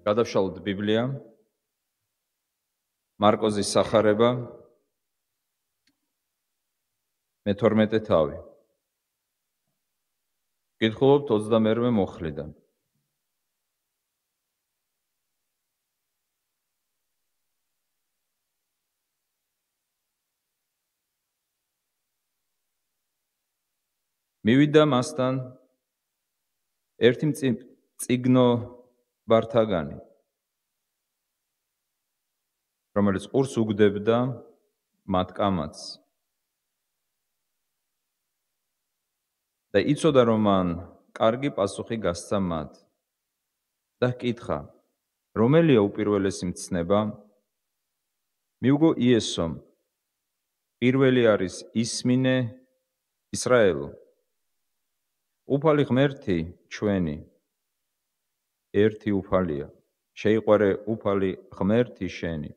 გადავშალოთ ბიბლია, მარკოზის სახარება, მე-12 თავი. ვკითხულობთ 22 მუხლიდან. მივიდა მასთან ერთი წიგნო ბართაგანი, რომელიც ყურს უგდებდა მათ კამათს. და იცოდა, რომ მან კარგი პასუხი გასცა მათ. და ჰკითხა, რომელია უპირველესი მცნება? მიუგო იესომ, პირველი არის ისმინე ისრაელო. უფალი ღმერთი ჩვენი, ერთი უფალია. შეიყვარე უფალი ღმერთი შენი.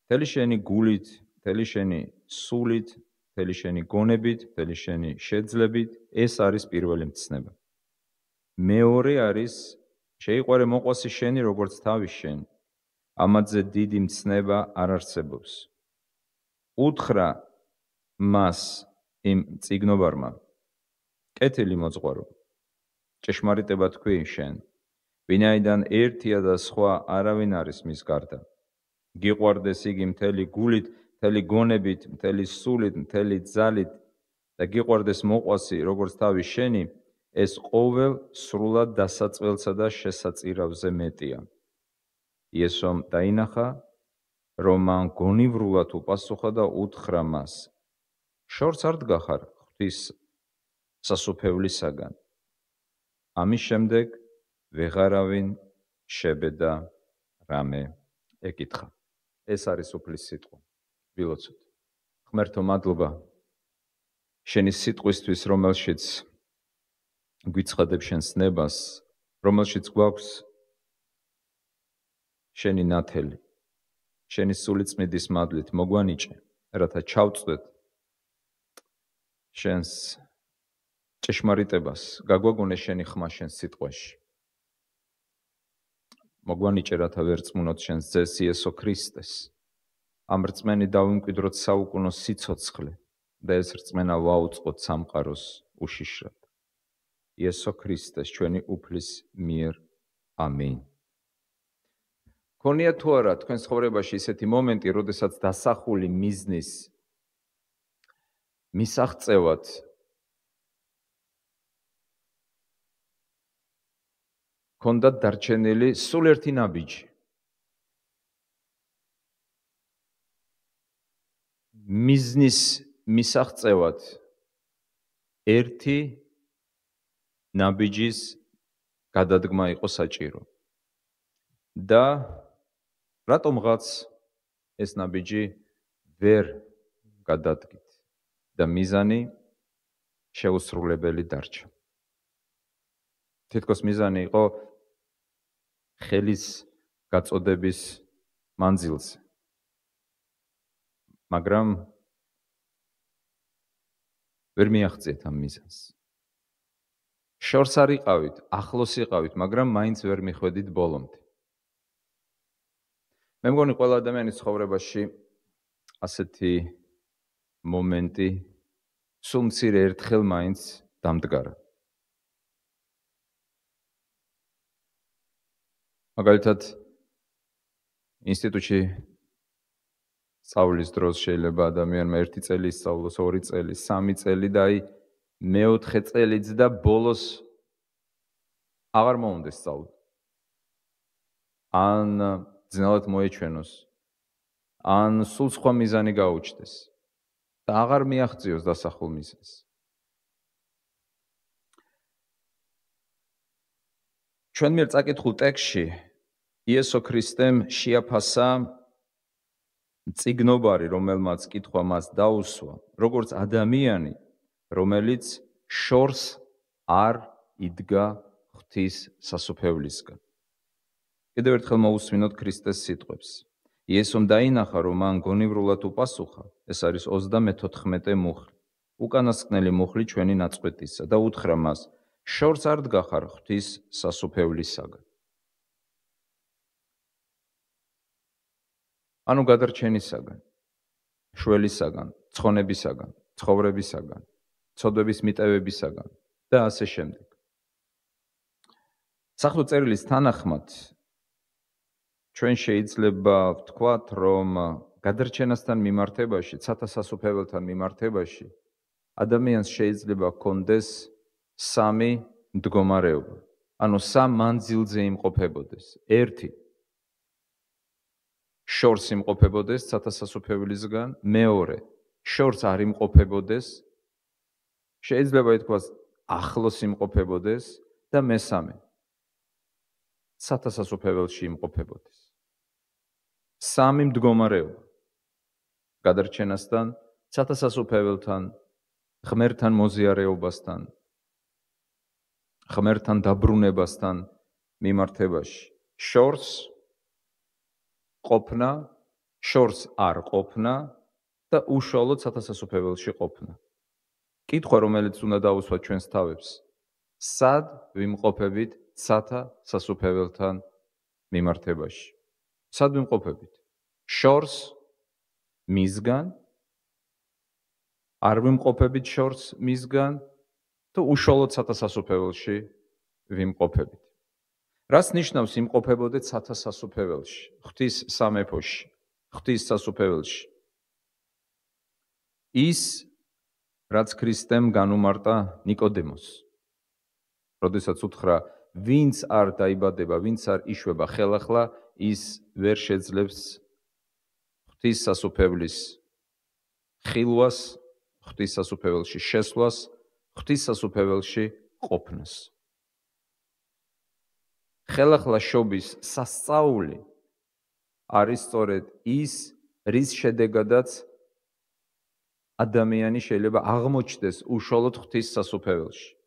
მთელი შენი გულით, მთელი შენი სულით, მთელი შენი გონებით, მთელი შენი შეძლებით, ეს არის პირველი მცნება. მეორე არის შეიყვარე მოყვასი შენი, როგორც თავის შენი. ამაზე დიდი მცნება არ არსებობს. უთხრა მას იმ წიგნობარმა, კეთილი მოძღვარო, ჭეშმარიტება თქვი შენ, ვინაიდან ერთია და სხვა არავინ არის მის გარდა. გიყვარდეს იგი მთელი გულით, მთელი გონებით, მთელი სულით, მთელი ძალით და გიყვარდეს მოყვასი, როგორც თავის შენი, ეს ყოველ სრულად დასაწველსა და შესაწირავზე მეტია. იესომ დაინახა, რომ მან გონივრულად უპასუხა და უთხრა მას, შორს არ დგახარ ღვთის სასუფევლისაგან. ამის შემდეგ ვეღარავინ შებედა რამე ეკითხა. ეს არის უფლის სიტყვა. ვილოცოთ. ღმერთო, მადლობა შენი სიტყვისთვის, რომელშიც გვიცხადებ შენს ნებას, რომელშიც გვაქვს შენი ნათელი, შენი სული წმიდის მადლით მოგვანიჭე, რათა ჩავწვდეთ შენს ჭეშმარიტებას, გაგვაგონეს შენი ხმა შენს სიტყვაში. მოგვანიჭე, რათა ვერ წმუნოთ შენს ძეს იესო ქრისტეს. ამ რწმენი დავიმკვიდროთ საუკუნო სიცოცხლე და ეს რწმენა ვაუწყოთ სამყაროს უშიშრად. იესო ქრისტეს ჩვენი უფლის მიერ. ამინ. ქონია თუ არა თქვენს ცხოვრებაში ისეთი მომენტი, როდესაც დასახული მიზნის მისაღწევად ქონდათ დარჩენილი სულ ერთი ნაბიჯი. მიზნის მისაღწევად ერთი ნაბიჯის გადადგმა იყო საჭირო. და რატომღაც ეს ნაბიჯი ვერ გადადგით და მიზანი შეუსრულებელი დარჩა. თითქოს მიზანი იყო ხელის გაწოდების მანძილზე. მაგრამ ვერ მიაღწიეთ ამ მიზანს. შორს არ იყავით, ახლოს იყავით, მაგრამ მაინც ვერ მიხვედით ბოლომდე. მე მგონი ყველა ადამიანის ცხოვრებაში ასეთი მომენტი სულ მცირე ერთხელ მაინც დამდგარა. მაგალითად, ინსტიტუტში სწავლის დროს შეიძლება ადამიანმა 1 წელი ისწავლოს, 2 წელი, 3 წელი და აი მე-4 წელიც და ბოლოს აღარ მოუნდეს სწავლა. ან ძნელად მოეჩვენოს, ან სულ სხვა მიზანი გაუჩნდეს და აღარ მიაღწიოს დასახულ მიზანს. ჩვენ მიერ წაკითხულ ტექსტში იესო ქრისტემ შეაფასა წიგნობარი, რომელმაც კითხვა მას დაუსვა, როგორც ადამიანი, რომელიც შორს არ იდგა ღვთის სასუფევლისგან. კიდევ ერთხელ მოусმინოთ ქრისტეს სიტყვებს. იესომ დაინახა, რომ მან გონივრულად უპასუხა, ეს არის 34 მუხლი, უკანასკნელი მუხლი ჩვენი ნაწყვეტისა და უთხრა მას, შორს არ დგახარ ღვთის სასუფევლისაგან. ანუ გადარჩენისაგან, შველისაგან, ცხონებისაგან, ცხოვრებისაგან, ცოდვების მიტევებისაგან და ასე შემდეგ. სახლო წერილის თანახმად ჩვენ შეიძლება ვთქვათ, რომ გადარჩენასთან მიმართებაში, ცათასასუფეველთან მიმართებაში ადამიანს შეიძლება ჰქონდეს სამი მდგომარეობა. ანუ სამ მანძილზე იმყოფებოდეს. ერთი შორს იმყოფებოდეს ცათასასუფევლისგან, მეორე შორს არ იმყოფებოდეს, შეიძლება ითქვას ახლოს იმყოფებოდეს და მესამე ცათასასუფეველში იმყოფებოდეს. სამი მდგომარეობა. გადარჩენასთან, ცათასასუფეველთან, ღმერთთან მოზიარეობასთან, ღმერთთან დაბრუნებასთან მიმართებაში. შორს ყოფნა, შორს არ ყოფნა და უშუალოდ ცათასასუფეველში ყოფნა. კითხვა, რომელიც უნდა დავუსვათ ჩვენს თავებს, სად ვიმყოფებით ცათასასუფეველთან მიმართებაში? სად ვიმყოფებით? შორს მისგან, არ ვიმყოფებით შორს მისგან თუ უშუალოდ ცათასასუფეველში ვიმყოფებით. რას ნიშნავს იმყოფებოდეთ ცათასასუფეველში, ღვთის სამეფოში, ღვთის სასუფეველში? ის, რაც ქრისტემ განუმარტა ნიკოდემოს. როდესაც უთხრა, ვინც არ დაიბადება, ვინც არ იშვება ხელახლა, ის ვერ შეძლებს ღვთის სასუფეველის ხილვას, ღვთის სასუფეველში შესვლას, ღვთის სასუფეველში ყოფნას. ხელახლა შობის სასწაული არის სწორედ ის, რის შედეგადაც ადამიანი შეიძლება აღმოჩნდეს უშუალოდ ღვთის სასუფეველში.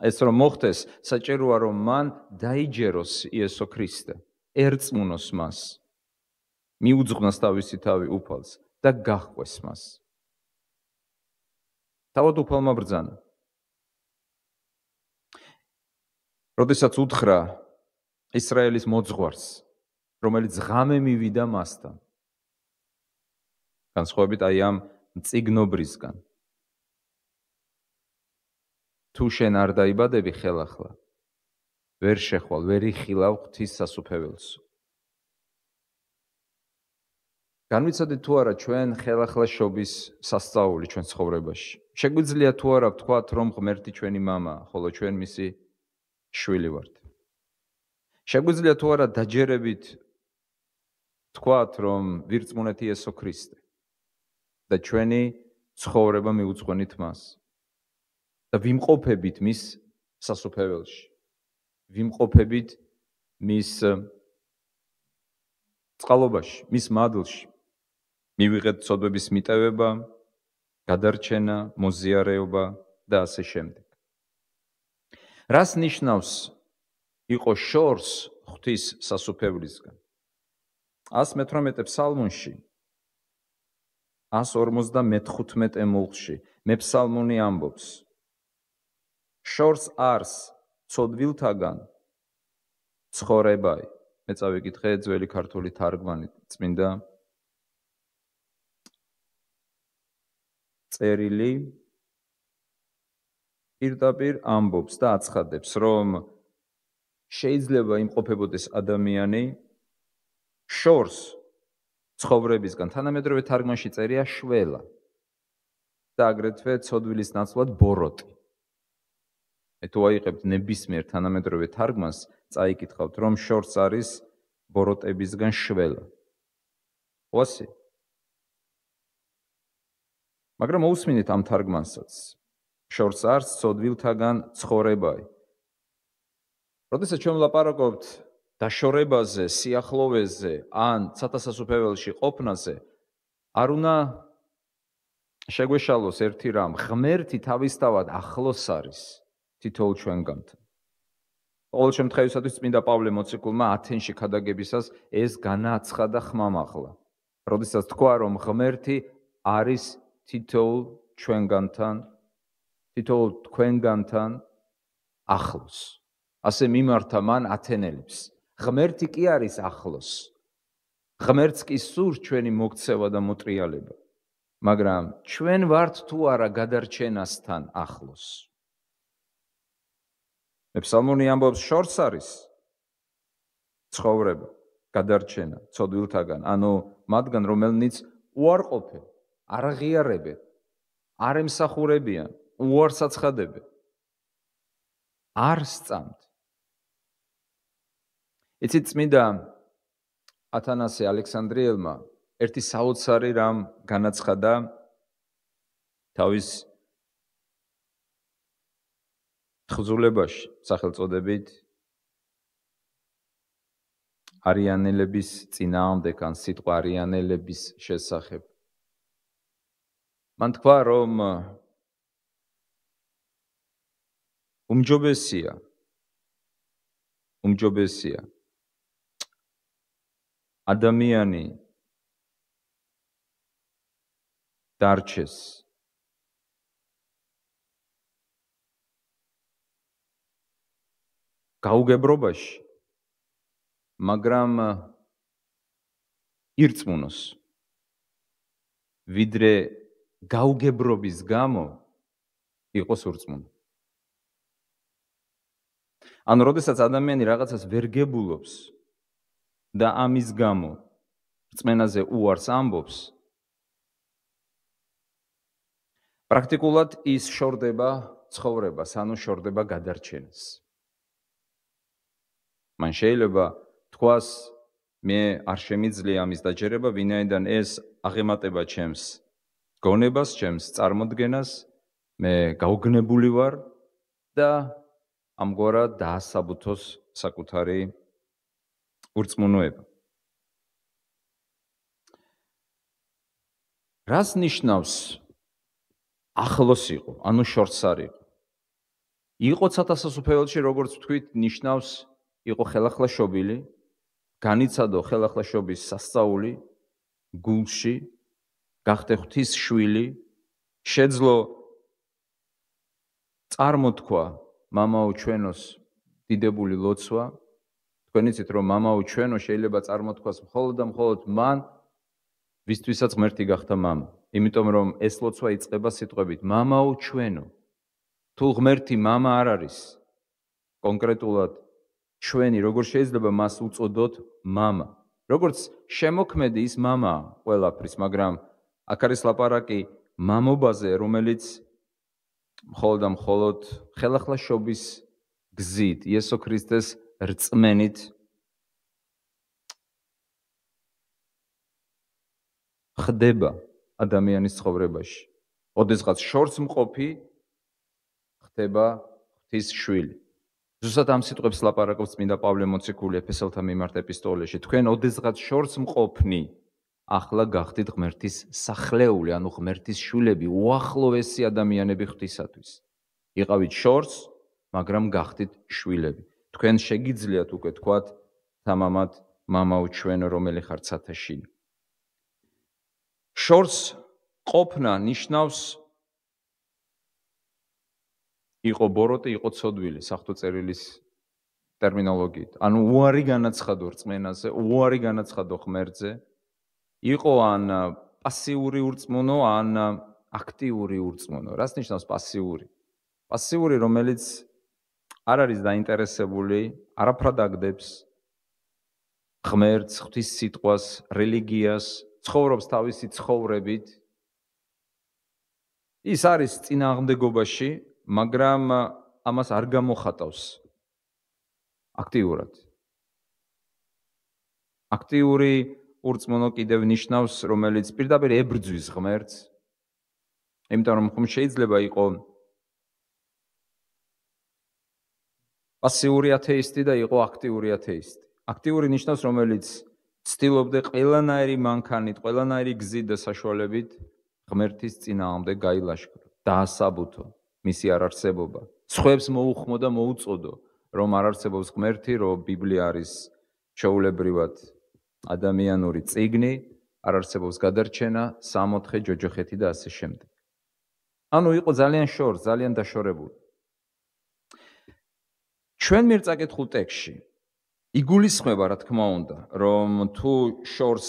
ეს რომ მოხდეს, საჭიროა რომ მან დაიჯეროს იესო ქრისტე, ერწმუნოს მას, მიუძღვნას თავისი თავი უფალს და გაჰყვეს მას. თავად უფალმა ბრძანა. როდესაც უთხრა ისრაელის მოძღვარს, რომელიც ღამე მივიდა მასთან, განსხვავებით აი ამ მწიგნობრისგან, თუ შენ არ დაიბადები ხელახლა, ვერ შეხვალ, ვერ იხილავ ღვთის სასუფეველს. განვიცადეთ თუ არა ჩვენ ხელახლა შობის სასწაული ჩვენ ცხოვრებაში. შეგვიძლია თუ არა ვთქვათ, რომ ღმერთი ჩვენი მამაა, ხოლო ჩვენ მისი შვილი ვართ. შეგვიძლია თუ არა დაჯერებით ვთქვათ, რომ ვირწმუნეთ იესო ქრისტე და ჩვენი ცხოვრება მიუძღვენით მას. და ვიმყოფებით მის სასუფეველში. ვიმყოფებით მის წყალობაში, მის მადლში. მივიღეთ ცოდვების მიტევება, გადარჩენა, მოზიარეობა და ასე შემდეგ. რას ნიშნავს იყო შორს ღვთის სასუფევლისგან? 118 ფსალმუნში, 155 ემულში, მეფსალმუნი ამბობს, შორს არს ცოდვილთაგან ცხოვრებაი. მე წავიკითხე ძველი ქართული თარგმანი, წმინდა წერილი პირდაპირ ამბობს და აცხადებს, რომ შეიძლება იმყოფებოდეს ადამიანი შორს ცხოვრებისგან, თანამედროვე თარგმანში წერია შველა და აგრეთვე ცოდვილის ნაცვლად ბოროტი. თუ აიყებთ ნებისმიერ თანამედროვე თარგმანს, წაიკითხავთ, რომ შორს არის ბოროტებისგან შველა. ყვასი? მაგრამ მოусმინეთ ამ თარგმანსაც. შორს არს ცოდვილთაგან ცხოვრებაი. როდესაც ჩვენ ვლაპარაკობთ დაშორებაზე, სიახლოვეზე, ან ცათასასუფეველში ყოფნაზე, არ უნდა შეგვეშალოს ერთი რამ, ღმერთი თავისთავად ახლოს არის თითოეულ ჩვენგანთან. ყოველ შემთხვევისათვის წმინდა პავლე მოციქულმა ათენში ქადაგებისას ეს განაცხადა ხმამაღლა. როდესაც თქვა, რომ ღმერთი არის თითოეულ ჩვენგანთან, თითოეულ თქვენგანთან ახლოს. ასე მიმართა მან ათენელებს. ღმერთი კი არის ახლოს. ღმერთს კი სურს ჩვენი მოქცევა და მოტრიალება, მაგრამ ჩვენ ვართ თუ არა გადარჩენასთან ახლოს. ფსალმონი ამბობს, შორს არის ცხოვრება, გადარჩენა ცოდვილთაგან, ანუ მათგან, რომელნიც უარყოფენ, არ აღიარებენ, არ ემსახურებიან, უარს აცხადებენ, არ სწამთ. იცით, წმინდა ათანასე ალექსანდრიელმა ერთი საოცარი რამ განაცხადა თავის თხზულებაში, სახელწოდებით არიანელების წინააღმდეგ, ან სიტყვა არიანელების შესახებ. მან თქვა, რომ უმჯობესია ადამიანი დარჩეს გაუგებრობაში, მაგრამ ირწმუნოს, ვიდრე გაუგებრობის გამო იყოს ურწმუნო. ანუ როდესაც ადამიანი რაღაცას ვერ გებულობს და ამის გამო რწმენაზე უარს ამბობს, პრაქტიკულად ის შორდება ცხოვრებას, ანუ შორდება გადარჩენას. მან შეიძლება თქვას, მე არ შემიძლია ამის დაჯერება, ვინაიდან ეს აღემატება ჩემს გონებას, ჩემს წარმოდგენას, მე გაუგნებული ვარ და ამგვარად დაასაბუთოს საკუთარი ურწმუნოება. რას ნიშნავს ახლოს იყო, ანუ შორს არ იყო? იყო ცათასასუფეველში, როგორც ვთქვით, ნიშნავს იყო ხელახლაშობილი, განიცადო ხელახლაშობის სასწაული გულში, გახდე ღვთის შვილი, შეძლო წარმოთქვა მამაო ჩვენოს დიდებული ლოცვა. თქვენ იცით, რომ მამაო ჩვენო შეიძლება წარმოთქვას მხოლოდ და მხოლოდ მან, ვისთვისაც ღმერთი გახდა მამა. იმიტომ რომ ეს ლოცვა იწყება სიტყვებით მამაო ჩვენო. თუ ღმერთი მამა არ არის, კონკრეტულად ჩვენი, როგორ შეიძლება მას უწოდოთ მამა? როგორც შემოქმედი ის მამაა ყველაფრის, მაგრამ აქ არის ლაპარაკი მამობაზე, რომელიც მხოლოდ და მხოლოდ ხელახლაშობის გზით, იესო ქრისტეს რწმენით ხდება ადამიანის ცხოვრებაში. ოდესღაც შორს მყოფი ხდება ღვთის შვილი. ზუსტად ამ სიტყვებს ლაპარაკობს წმინდა პავლე მოციქული ეფესელთა მიმართ ეპისტოლეში. თქვენ ოდესღაც შორს მყოფნი, ახლა გახდით ღმერთის სახლეული, ანუ ღმერთის შვილები, უახლოვესი ადამიანები ღვთისათვის. იყავით შორს, მაგრამ გახდით შვილები. თქვენ შეგიძლიათ უკვე თქვათ თამამად მამაო ჩვენო, რომელი ხარ ცათაშინი. შორს ყოფნა ნიშნავს იყო ბოროტი, იყო ცოდვილი, საღვთო წერილის ტერმინოლოგიით. ანუ უარი განაცხადო რწმენაზე, უარი განაცხადო ღმერთზე. იყო ან პასიური ურწმუნო, ან აქტიური ურწმუნო. რას ნიშნავს პასიური? პასიური, რომელიც არ არის დაინტერესებული, არაფრად აგდებს ღმერთს, ღვთის სიტყვას, რელიგიას, ცხოვრობს თავისი ცხოვრებით. ის არის წინააღმდეგობაში, მაგრამ ამას არ გამოხატავს აქტიურად. აქტიური ურწმუნო კიდევ ნიშნავს, რომელიც პირდაპირ ებრძვის ღმერთს, იმიტომ რომ ხომ შეიძლება იყო პასიური ათეისტი და იყო აქტიური ათეისტი. აქტიური ნიშნავს, რომელიც ცდილობდა ყველანაირი მანქანით, ყველანაირი გზით და საშუალებით ღმერთის წინააღმდეგ გაილაშქრო, დაასაბუთო მისი არარსებობა. სხვებს მოუხმო და მოუწოდო, რომ არ არსებობს ღმერთი, რომ ბიბლია არის ჩვეულებრივად ადამიანური წიგნი, არ არსებობს გადარჩენა, სამოთხე, ჯოჯოხეთი და ასე შემდეგ. ანუ იყო ძალიან შორს, ძალიან დაშორებული. ჩვენ მიერ წაკითხულ ტექსტში იგულისხმება, რა თქმა უნდა, რომ თუ შორს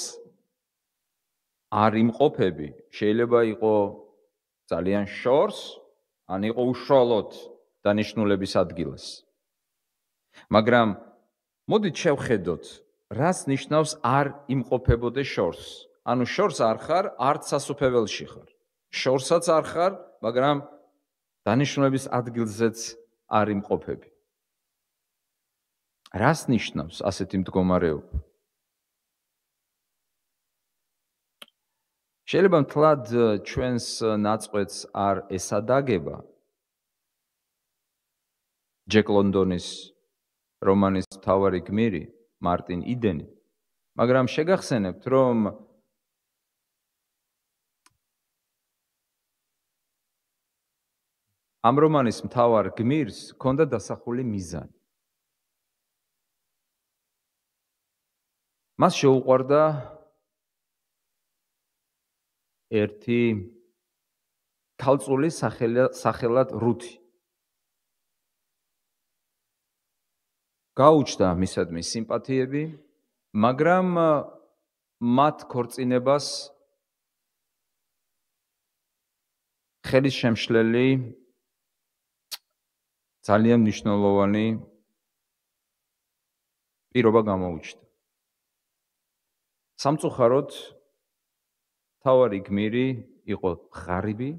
არ იმყოფები, შეიძლება იყო ძალიან შორს, ან იყო უშუალოდ დანიშნულების ადგილას. მაგრამ მოდით შევხედოთ, რას ნიშნავს არ იმყოფებოდე შორს. ანუ შორს არ ხარ, არც სასუფეველში ხარ. შორსაც არ ხარ, მაგრამ დანიშნულების ადგილზეც არ იმყოფები. რას ნიშნავს ასეთი მდგომარეობა? შეიძლება მთლად ჩვენს ნაწყვეტს არ ესადაგება ჯეკ ლონდონის რომანის მთავარი გმირი მარტინ იდენი, მაგრამ შეგახსენებთ, რომ ამ რომანის მთავარ გმირს ჰქონდა დასახული მიზანი. მას შეუყვარდა ერთი ქალწული სახელად რუთი. გაუჩნდა მისადმი სიმპათიები, მაგრამ მათ ქორწინებას ხელის შემშლელი ძალიან მნიშვნელოვანი პირობა გამოუჩნდა. სამწუხაროდ მთავარი გმირი იყო ღარიბი,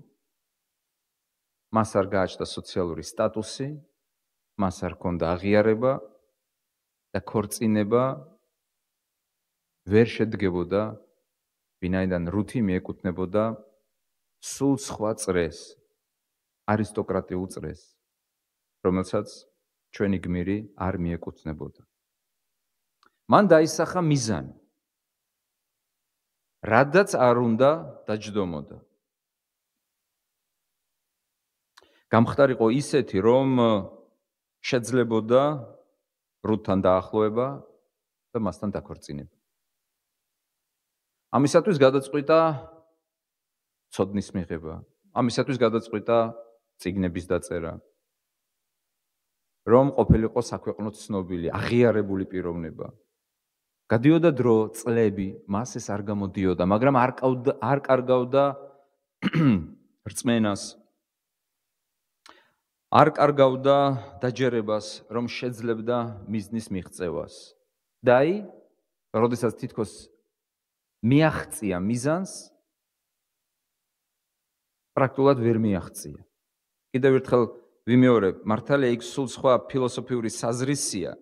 მას არ გააჩნდა სოციალური სტატუსი, მას არ ჰქონდა აღიარება და ქორწინება ვერ შედგებოდა, ვინაიდან რუთი მიეკუთვნებოდა სულ სხვა წრეს, არისტოკრატიულ წრეს, რომელსაც ჩვენი გმირი არ მიეკუთვნებოდა. მან დაისახა მიზანი, რადაც არ უნდა დაჯდომოდა. გამხდარიყო ისეთი, რომ შეძლებოდა რუთთან დაახლოება და მასთან დაქორწინება. ამისათვის გადაწყვიტა ცოდნის მიღება, ამისათვის გადაწყვიტა წიგნების დაწერა, რომ ყოფილიყო საქვეყნოდ ცნობილი, აღიარებული პიროვნება. გადიოდა დრო, წლები, მას ეს არ გამოდიოდა, მაგრამ არ კარგავდა რწმენას, არ კარგავდა დაჯერებას, რომ შეძლებდა მიზნის მიღწევას. და აი, როდესაც თითქოს მიაღწია მიზანს, პრაქტიკულად ვერ მიაღწია. კიდევ ერთხელ ვიმეორებ, მართალია იქ სულ სხვა ფილოსოფიური საზრისია,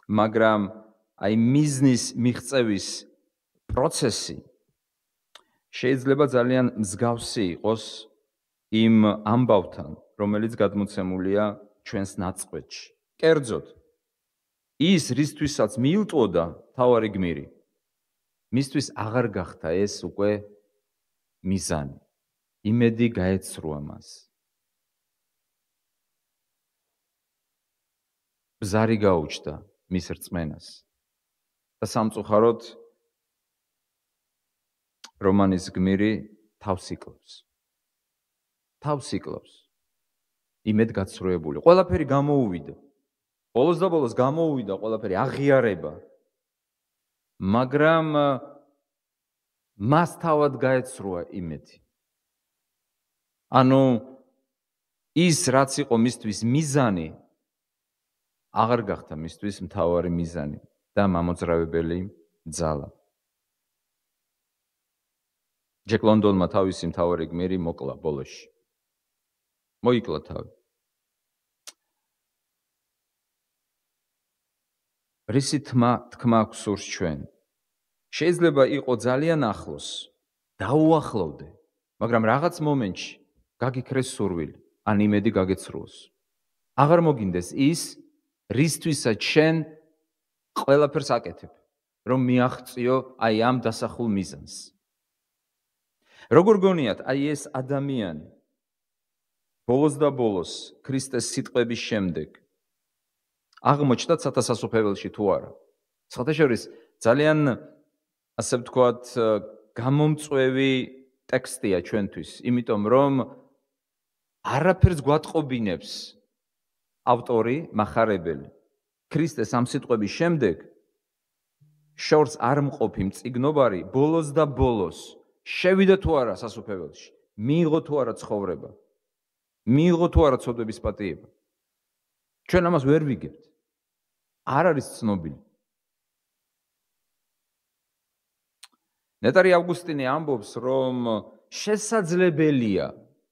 მაგრამ აი მიზნის მიღწევის პროცესი შეიძლება ძალიან მსგავსი იყოს იმ ამბავთან, რომელიც გადმოცემულია ჩვენს ნაწყვეტში. კერძოდ, ის რისთვისაც მიუტყოდა მთავარი გმირი, მისთვის აღარ გახდა ეს უკვე მიზანი. იმედი გაეცრუა მას. ბზარი გაუჩნდა მის რწმენას. და სამწუხაროდ რომანის გმირი თავს იკლავს. თავს იკლავს. იმედგაცრუებული. ყველაფერი გამოუვიდა. ბოლოს და ბოლოს გამოუვიდა ყველაფერი აღიარება. მაგრამ მას თავად გაეცრუა იმედი. ანუ ის რაც იყო მისთვის მიზანი, აღარ გახდა მისთვის მთავარი მიზანი და მამოძრავებელი ძალა. ჯეკ ლონდონმა თავისი მთავარი გმირი მოკლა ბოლოში. მოიკლა თავი. რისი თქმა გვსურს ჩვენ? შეიძლება იყო ძალიან ახლოს, დაუახლოვდე, მაგრამ რაღაც მომენტში გაგიქრეს სურვილი, ან იმედი გაგეცრუოს. აღარ მოგინდეს ის, რისთვისაც შენ ყველაფერს აკეთებ, რომ მიაღწიო აი ამ დასახულ მიზანს. როგორ გონიათ, აი ეს ადამიანი ბოლოს და ბოლოს ქრისტეს სიტყვების შემდეგ აღმოჩნდა სათასასოფებელში თუ არა. სხვათაშორის ძალიან, ასე ვთქვათ, გამომწვევი ტექსტია ჩვენთვის, იმიტომ რომ არაფერს გვატყობინებს ავტორი, მახარებელი. ქრისტეს ამ სიტყვების შემდეგ შორს არ მყოფი მწიგნობარი ბოლოს და ბოლოს შევიდა თუ არა სასუფეველში, მიიღო თუ არა ცხოვრება, მიიღო თუ არა ცოდვების პატიება. ჩვენ ამას ვერ ვიგებთ. არ არის ცნობილი. ნეტარი ავგუსტინე ამბობს, რომ შესაძლებელია,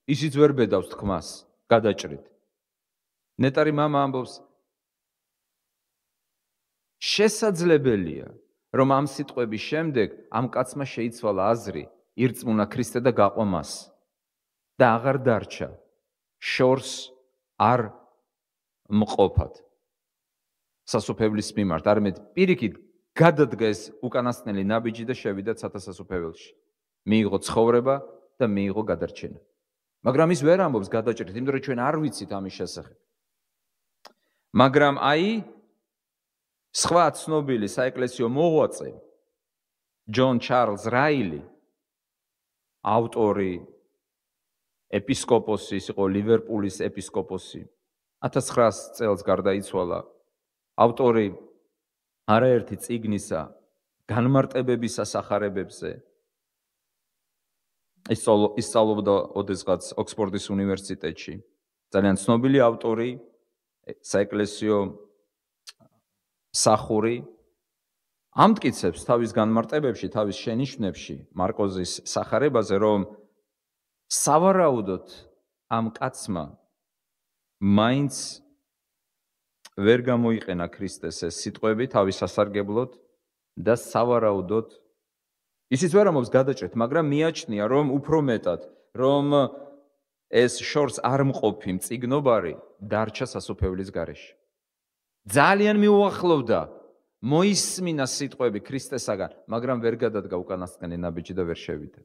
ისიც ვერ ბედავს თქმას, გადაჭრით. ნეტარი მამა ამბობს, შესაძლებელია, რომ ამ სიტყვების შემდეგ ამ კაცმა შეიცვალა აზრი, ირწმუნა ქრისტე და გაყვა მას და აღარ დარჩა შორს არ მყოფად სასუფეველის მიმართ, არამედ პირიქით გადადგა ეს უკანასკნელი ნაბიჯი და შევიდა ცათასასუფეველში. მიიღო ცხოვრება და მიიღო გადარჩენა. მაგრამ ის ვერ ამბობს გადაჭრით, იმიტომ რომ ჩვენ არ ვიცით ამის შესახებ. მაგრამ აი სხვა ცნობილი საეკლესიო მოღვაწე ჯონ ჩარლზ რაილი, ავტორი, ეპისკოპოსი, იყო ლივერპულის ეპისკოპოსი, 1900 წელს გარდაიცვალა, ავტორი არაერთი წიგნისა განმარტებების სასახარებებზე. ისწავლობდა ოდესღაც ოქსფორდის უნივერსიტეტში. ძალიან ცნობილი ავტორი, საეკლესიო მსახური. ამტკიცებს თავის განმარტებებში, თავის შენიშვნებში მარკოზის სახარებაზე, რომ სავარაუდოდ ამ კაცმა მაინც ვერ გამოიყენა ქრისტეს ეს სიტყვები თავის სასარგებლოდ და სავარაუდოდ ისიც ვერ ამბობს გადაჭრით, მაგრამ მიაჩნია, რომ უფრო მეტად, რომ ეს შორს არ მყოფი მწიგნობარი დარჩა სასუფეველის გარეშე. ძალიან მიუახლოვდა მოისმინა სიტყვები ქრისტესაგან, მაგრამ ვერ გადადგა უკანასკნელი ნაბიჯი და ვერ შევიდა.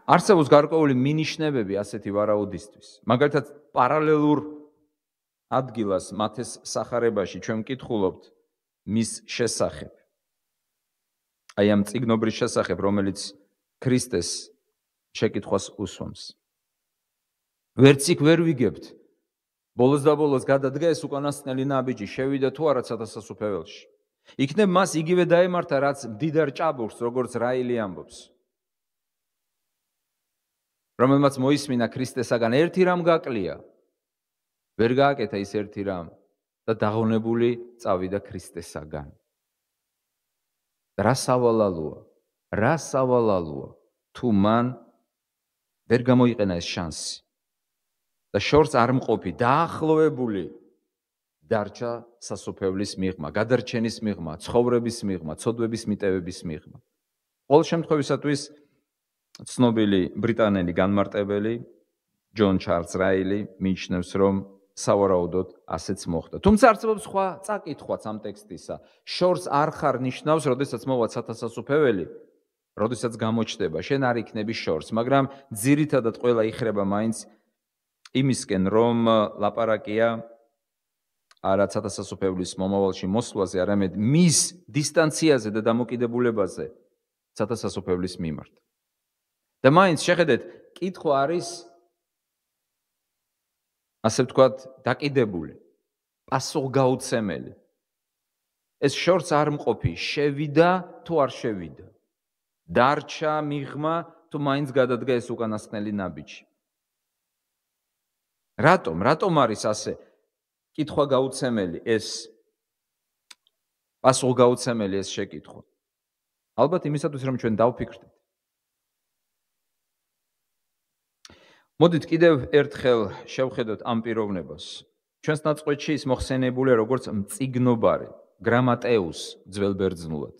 არსებობს გარკვეული მინიშნებები ასეთი ვარაუდისთვის. მაგალითად, პარალელურ ადგილას მათეს სახარებაში ჩვენ ვკითხულობთ მის შესახებ. აი ამ წიგნობრის შესახებ, რომელიც ქრისტეს შეკითხვას უსვამს. ვერც იქ ვერ ვიგებთ. ბოლოს და ბოლოს გადადგა ეს უკანასკნელი ნაბიჯი, შევიდა თუ არა ცათასასუფეველში. იქნებ მას იგივე დაემართა, რაც მდიდარ ჭაბურს, როგორც რაილი ამბობს. რომელმაც მოისმინა ქრისტესაგან ერთი რამ გაკლია. ვერ გააკეთა ის ერთი რამ და დაღონებული წავიდა ქრისტესაგან. რა სავალალოა, თუ მან ვერ გამოიყენა ეს შანსი. და შორს არ მყოფი, დაახლოებული დარჩა სასუფეველის მიღმა, გადარჩენის მიღმა, ცხოვრების მიღმა, ცოდვების მიტევების მიღმა. ყოველ შემთხვევისათვის ცნობილი ბრიტანელი განმარტებელი ჯონ ჩარლზ რაილი მიიჩნევს, რომ სავარაუდოდ ასეც მოხდა. თუმცა არსებობს სხვა წაკითხვაც ამ ტექსტისა. შორს არ ხარ ნიშნავს, როდესაც მოვა ცათასასუფეველი, როდესაც გამოჩნდება, შენ არ იქნები შორს, მაგრამ ძირითადად ყველა იხრება მაინც იმისკენ, რომ ლაპარაკია არა ცათასასუფეველის მომავალში მოსვლაზე, არამედ მის დისტანციაზე და დამოკიდებულებაზე ცათასასუფეველის მიმართ. და მაინც შეხედეთ, კითხვა არის ასე ვთქვათ, დაკიდებული, პასუხგაუცემელი. ეს შორს არ მყოფი, შევიდა თუ არ შევიდა. დარჩა მიღმა თუ მაინც გადადგა ეს უკანასკნელი ნაბიჯი. რატომ არის ასე კითხვა გაუცემელი ეს პასუხგაუცემელი ეს შეკითხვა? ალბათ იმისათვის, რომ ჩვენ დავფიქრდეთ. მოდით კიდევ ერთხელ შევხედოთ ამ პიროვნებას. ჩვენს ნაწყვეტში ის მოხსენებულია როგორც მწიგნობარი, გრამატეუს ძველ ბერძნულად.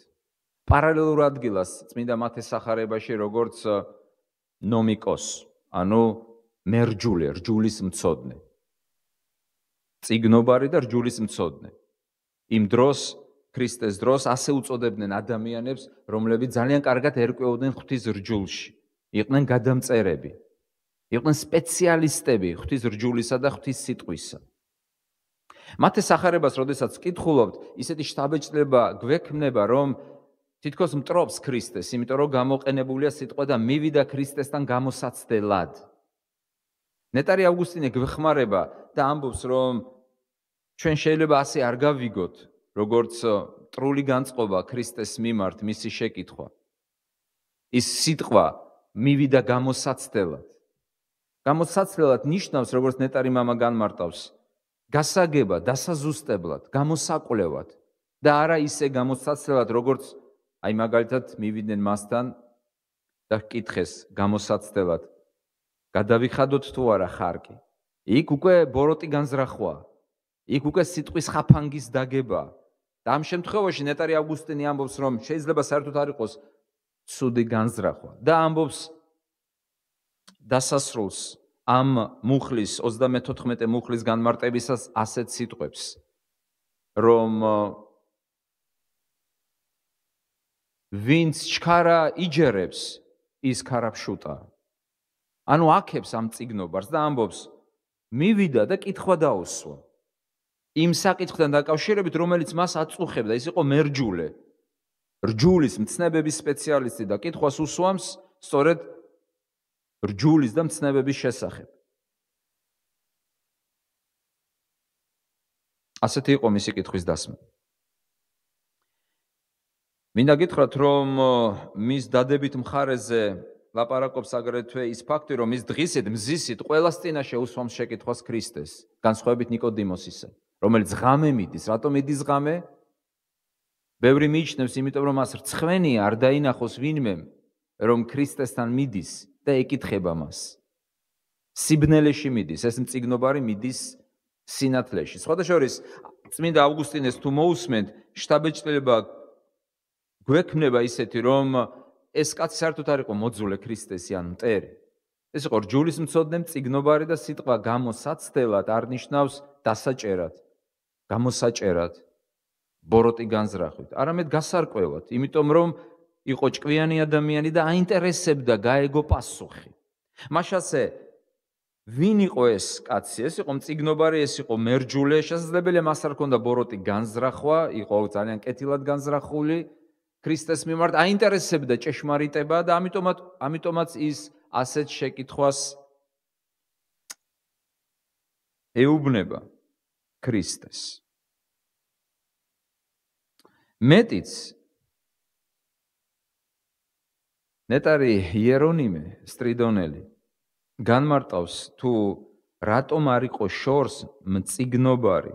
პარალელურ ადგილას წმინდა მათეს სახარებაში როგორც ნომიკოს, ანუ მერჯული, რჯულის მცოდნე. წიგნობარი და რჯულის მცოდნე. იმ დროს, ქრისტეს დროს ასე უწოდებდნენ ადამიანებს, რომლებიც ძალიან კარგად ერკვეოდნენ ღვთის რჯულში. იყვნენ გადამწერები. იყვნენ სპეციალისტები ღვთის რჯულისა და ღვთის სიტყვისა. მათეს სახარებას, როდესაც ვკითხულობთ, ისეთი შთაბეჭდილება გვექმნება, რომ თითქოს მტრობს ქრისტეს, იმიტომ რომ გამოყენებულია სიტყვა და მივიდა ქრისტესთან გამოსაცდელად. ნეტარი ავგუსტინე გვეხმარება და ამბობს, რომ ჩვენ შეიძლება ასე არ გავიგოთ, როგორც მტრული განწყობა ქრისტეს მიმართ, მისი შეკითხვა. ის სიტყვა მივიდა გამოსაცდელად. გამოსაცდელად ნიშნავს, როგორც ნეტარი მამა განმარტავს, გასაგებად, დასაზუსტებლად, გამოსაკვლევად და არა ისე გამოსაცდელად, როგორც აი მაგალითად მივიდნენ მასთან და ჰკითხეს გამოსაცდელად. გადავიხადოთ თუ არა ხარკი. იქ უკვე ბოროტი განზრახვა. იქ უკვე სიტყვის ხაფანგის დაგება. და ამ შემთხვევაში ნეტარი ავგუსტინე ამბობს, რომ შეიძლება საერთოდ არ იყოს ცუდი განზრახვა და ამბობს დასასრულს ამ მუხლის 34 მუხლის განმარტებისას ასეთ სიტყვებს, რომ ვინც ჩქარა იჯერებს, ის ქარაფშუტა. ანუ აქებს ამ წიგნობარს და ამბობს, მივიდა და კითხვა დაუსვა. იმ საკითხთან დაკავშირებით, რომელიც მას აწუხებდა, ის იყო მერჯულე. რჯულის მცნებების სპეციალისტი და კითხვას უსვამს სწორედ რჯულის და მცნებების შესახებ. ასეთი იყო მისი კითხვის დასმა. მინდა გითხრათ, რომ მის დადებით მხარეზე ლაპარაკობს აგრეთვე ის ფაქტი, რომ ის დღისით, მზისით ყველას წინაშე უსვამს შეკითხვას ქრისტეს, განსხვავებით ნიკოდიმოსისა, რომელიც ღამე მიდის. რატომ მიდის ღამე? ბევრი მიიჩნევს, იმიტომ რომ მას რცხვენია არ დაინახოს ვინმე, რომ ქრისტესთან მიდის და ეკითხება მას. სიბნელეში მიდის, ეს მწიგნობარი მიდის სინათლეში. სხვადასხვა წმინდა ავგუსტინეს თუ მოусმენთ, შთაბეჭდილება გვექმნება ისეთი, რომ ეს კაცი საერთოდ არ იყო მოძულე ქრისტესი ან მტერი. ეს იყო რჯულის მცოდნე, მწიგნობარი და სიტყვა გამოსაცდელად არ ნიშნავს დასაჭერად, გამოსაჭერად, ბოროტი განზრახვით, არამედ გასარკვევად, იმიტომ რომ იყო ჭკვიანი ადამიანი და აინტერესებდა გაეგო პასუხი. მაშასე ვინ იყო ეს კაცი? ეს იყო მწიგნობარი, ეს იყო მერჯულე, შესაძლებელია მას არ ჰქონდა ბოროტი განზრახვა, იყო ძალიან კეთილად განზრახული ქრისტეს მიმართ, აინტერესებდა ჭეშმარიტება და ამიტომაც ის ასეთ შეკითხვას ეუბნება ქრისტეს. მეტიც ნეტარი იერონიმე სტრიდონელი განმარტავს თუ რატომ არ იყო შორს მწიგნობარი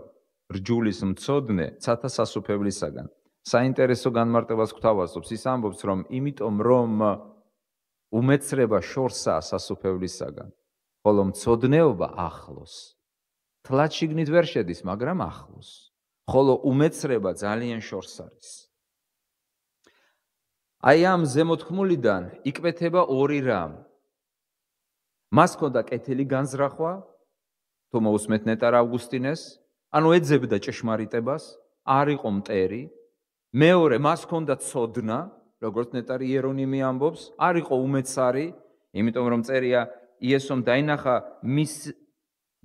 რჯულის მცოდნე ცათა სასუფევლისაგან. საინტერესო განმარტებას გვთავაზობს, ის ამბობს, რომ იმიტომ რომ უმეცრება შორსაა სასუფევლისაგან, ხოლო მცოდნეობა ახლოს. თლად შიგნით ვერ შედის, მაგრამ ახლოს. ხოლო უმეცრება ძალიან შორს არის. აი ამ ზემოთქმულიდან იკვეთება ორი რამ. მას ჰქონდა კეთილი განზრახვა, თუ მოусმენთ ნეტარ ავგუსტინეს, ანუ ეძებდა ჭეშმარიტებას, არ იყო მტერი. მეორე, მას ჰქონდა ცოდნა, როგორც ნეტარი იერონიმე ამბობს, არ იყო უმეცარი, იმიტომ რომ წერია იესომ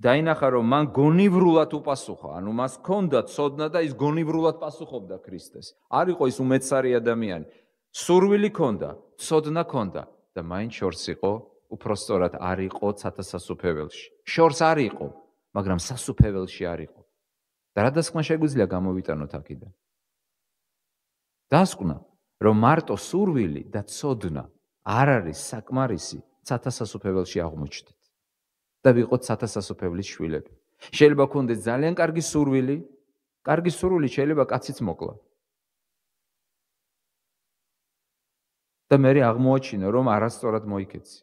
დაინახა, რომ მან გონივრულად უპასუხა, ანუ მას ჰქონდა ცოდნა და ის გონივრულად პასუხობდა ქრისტეს. არ იყო ის უმეცარი ადამიანი. სურვილი ჰქონდა, ცოდნა ჰქონდა და მაინც შორს იყო, უფრო სწორად არ იყო ცათა სასუფეველში. შორს არ იყო, მაგრამ სასუფეველში არ იყო. და რა დასკვნა შეგვიძლია გამოვიტანოთ აქედან? დასკვნა, რომ მარტო სურვილი და ცოდნა არ არის საკმარისი ცათა სასუფეველში აღმოჩნდეთ და ვიყოთ ცათა სასუფეველის შვილები. შეიძლება გქონდეს ძალიან კარგი სურვილი შეიძლება კაციც მოკლა. და მე აღმოაჩინო, რომ არასწორად მოიქეცი.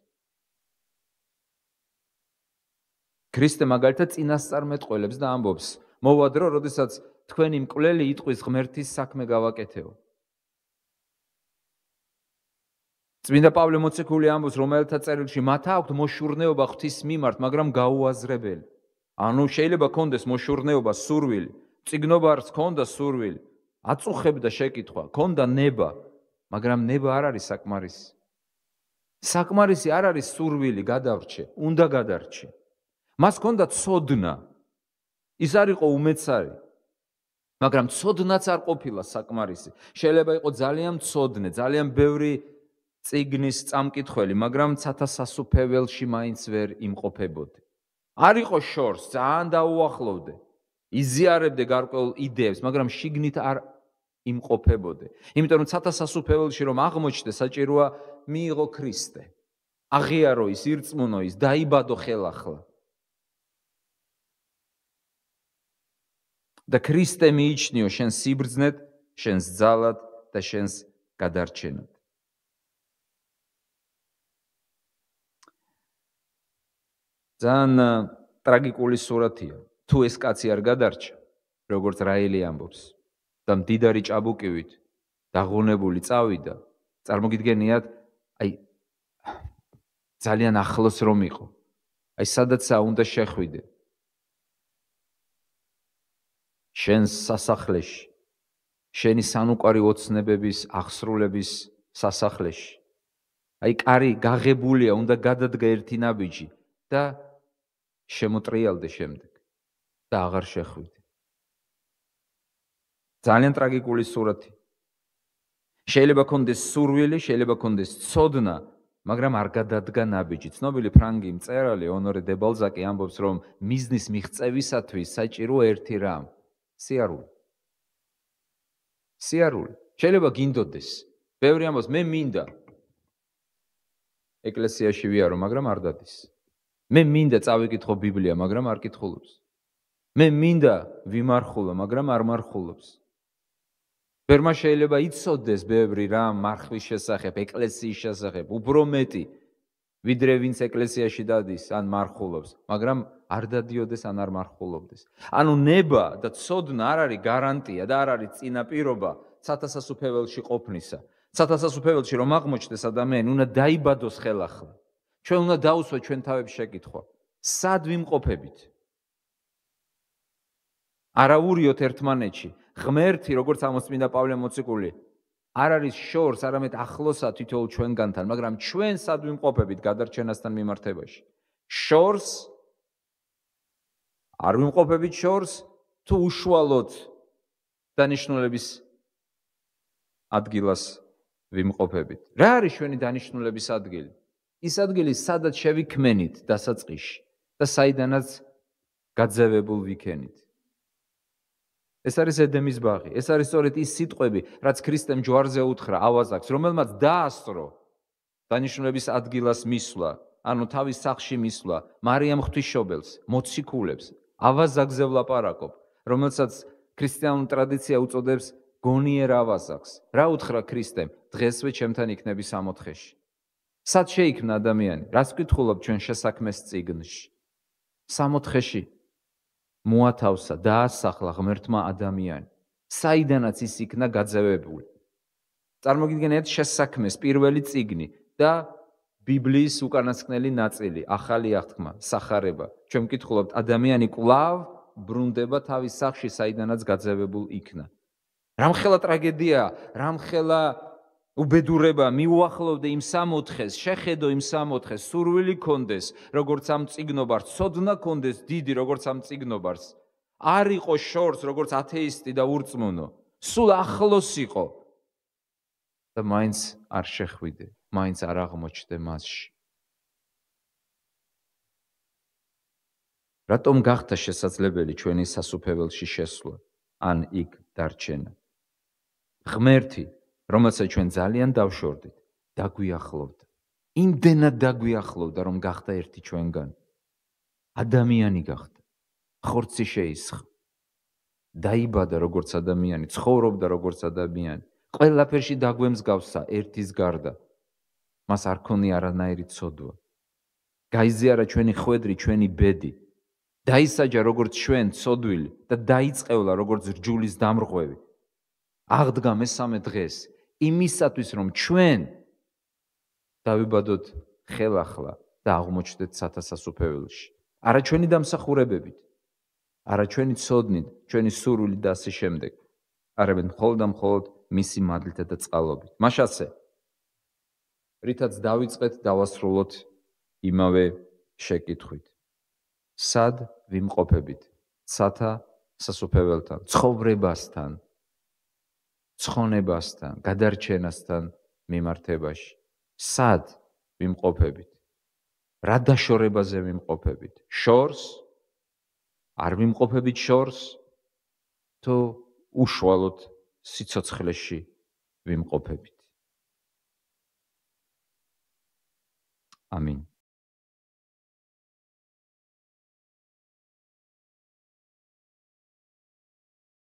ქრისტე მაგალითად წინასწარმეტყველებს და ამბობს, მოვა დრო, როდესაც თქვენი მკვლელი იტყვის ღმერთის საქმე გავაკეთეო. წმინდა პავლე მოციქული ამბობს რომელთა წერილში, მათ აქვთ მოშურნეობა ღვთის მიმართ, მაგრამ გაუაზრებელი. ანუ შეიძლება გქონდეს მოშურნეობა, სურვილი, წიგნობარს ჰქონდა სურვილი, აწუხებდა შეკითხვა, ჰქონდა ნება, მაგრამ ნება არ არის საკმარისი. საკმარისი არ არის სურვილი, გადარჩე, უნდა გადარჩე. მას ჰქონდა ცოდნა. ის არ იყო უმეცარი. მაგრამ ცოდნაც არ ყოფილა საკმარისი. შეიძლება იყო ძალიან ცოდნე, ძალიან ბევრი წიგნის წამკითხველი, მაგრამ ცათა სასუფეველში მაინც ვერ იმყოფებოდი. არ იყო შორს, ძალიან დაუახლოვდე. იზიარებდე გარკვეულ იდეებს, მაგრამ შიგნით არ იმყოფებოდი. იმიტომ რომ ცათა სასუფეველში რომ აღმოჩნდე, საჭიროა მიიღო ქრისტე. აღიარო ის, ირწმუნო ის, დაიბადო ხელახლა. და ქრისტე მიიჩნიო შენ სიბრძნედ, შენს ძალად და შენს გადარჩენად. ძალიან ტრაგიკული სურათია. თუ ეს კაცი არ გადარჩა, როგორც რაელი ამბობს, და მდიდარი ჭაბუკივით დაღუნებული წავიდა, წარმოგიდგენიათ, ძალიან ახლოს რომ იყო. სადაცაა უნდა შეხვიდე. შენს სასახლეში, შენი სანუკვარი ოცნებების აღსრულების სასახლეში. კარი გაღებულია, უნდა გადადგა ერთი ნაბიჯი და შემოტრიალდე შემდეგ და აღარ შეხვიდე. ძალიან ტრაგიკული სურათი. შეიძლება კონდეს სურვილი, შეიძლება კონდეს ცოდნა, მაგრამ არ გადადგა ნაბიჯი. ცნობილი ფრანგი მწერალი ონორე დე ბალზაკი ამბობს, რომ მიზნის მიღწევისათვის საჭირო ერთი რამ. სიარული. შეიძლება გინდოდეს. ბევრი ამბობს, მე მინდა ეკლესიაში ვიარო, მაგრამ არ დადის. მე მინდა წავიკითხო ბიბლია, მაგრამ არ კითხულობს. მე მინდა ვიმარხულო, მაგრამ არ მარხულობს. ბევრმა შეიძლება იცოდეს ბევრი რამ მარხვის შესახებ, ეკლესიის შესახებ, უფრო მეტი, ვიდრე ვინც ეკლესიაში დადის, ან მარხულობს, მაგრამ არ დადიოდეს, ან არ მარხულობდეს. ანუ ნება და ცოდნა არ არის გარანტია და არ არის წინაპირობა ცათა სასუფეველში ყოფნისა. ცათა სასუფეველში რომ აღმოჩნდეს ადამიანი, უნდა დაიბადოს ხელახლა. ჩვენ უნდა დაუსვათ ჩვენ თავებს შეკითხვა. სად ვიმყოფებით? არაურიოთ ერთმანეთში. ღმერთი, როგორც ამოწმინდა პავლე მოციქული, არ არის შორს, არამედ ახლოსა თითოეულ ჩვენგანთან, მაგრამ ჩვენ სად ვიმყოფებით გადარჩენასთან მიმართებაში. შორს არ ვიმყოფებით შორს, თუ უშუალოდ დანიშნულების ადგილას ვიმყოფებით. რა არის ჩვენი დანიშნულების ადგილი? ის ადგილი, სადაც შევიქმენით დასაწყისში და საიდანაც გაძევებულ ვიქენით. ეს არის ედემის ბაღი. ეს არის სწორედ ის სიტყვები, რაც ქრისტემ ჯვარზე უთხრა ავაზაკს, რომელმაც დაასწრო დანიშნულების ადგილას მისვლა, ანუ თავის სახლში მისვლა, მარიამ ღვთისმშობელს, მოციქულებს, ავაზაკზე ვლაპარაკობ, რომელსაც ქრისტიანული ტრადიცია უწოდებს გონიერ ავაზაკს. რა უთხრა ქრისტემ? დღესვე ჩემთან იქნები სამოთხეში. სად შეიქმნა ადამიანი? რას ვკითხულობ ჩვენ შესაქმეს წიგნში? სამოთხეში მოათავსა, დაასახლა ღმერთმა ადამიანი. საიდანაც ის იქნა გაძევებული. წარმოგიდგენიათ შესაქმეს პირველი წიგნი და ბიბლიის უკანასკნელი ნაწილი, ახალი აღთქმა, სახარება. ჩვენ ვკითხულობთ, ადამიანი კვლავ ბრუნდება თავის სახლში, საიდანაც გაძევებულ იქნა. რამხელა ტრაგედია, რამხელა უბედურება, მიუახლოვდე იმ სამოთხეს, შეხედო იმ სამოთხეს, სურვილი კონდეს, როგორც ამ წიგნობარს, ცოდნა კონდეს დიდი, როგორც ამ წიგნობარს. არ იყო შორს, როგორც ათეისტი და ურწმუნო. სულ ახლოს იყო. და მაინც არ შეხვიდე, მაინც არ აღმოჩნდე მასში. რატომ გახდა შესაძლებელი ჩვენი სასუფეველში შესვლა, ან იქ დარჩენა? ღმერთი, რომელსაც ჩვენ ძალიან დავშორდით, დაგვიახლოვდა. იმდენად დაგვიახლოვდა, რომ გახდა ერთი ჩვენგან. ადამიანი გახდა. ხორცი შეისხა. დაიბადა როგორც ადამიანი, ცხოვრობდა როგორც ადამიანი. ყველაფერში დაგვემსგავსა ერთის გარდა. მას არ ქონია არანაირი ცოდვა. გაიზიარა ჩვენი ხვედრი, ჩვენი ბედი. დაისაჯა როგორც ჩვენ ცოდვილი და დაიწყევლა როგორც რჯულის დამრღვევი. აღდგა მესამე დღეს იმისათვის, რომ ჩვენ დავიბადოთ ხელახლა და აღმოჩნდეთ ცათა სასუფეველში. არა ჩვენი დამსახურებებით, არა ჩვენი ცოდნით, ჩვენი სურვილით და ასე შემდეგ, არამედ მხოლოდ და მხოლოდ მისი მადლითა და წყალობით. მაშასე, რითაც დავიწყეთ, დავასრულოთ იმავე შეკითხვით. სად ვიმყოფებით ცათა სასופეველთან, ცხოვრებასთან, ცხონებასთან, გადარჩენასთან მიმართებაში. სად ვიმყოფებით? რა დაშორებაზე ვიმყოფებით? შორს? არ ვიმყოფებით შორს? თუ უშუალოდ სიცოცხლეში ვიმყოფებით? ამინ.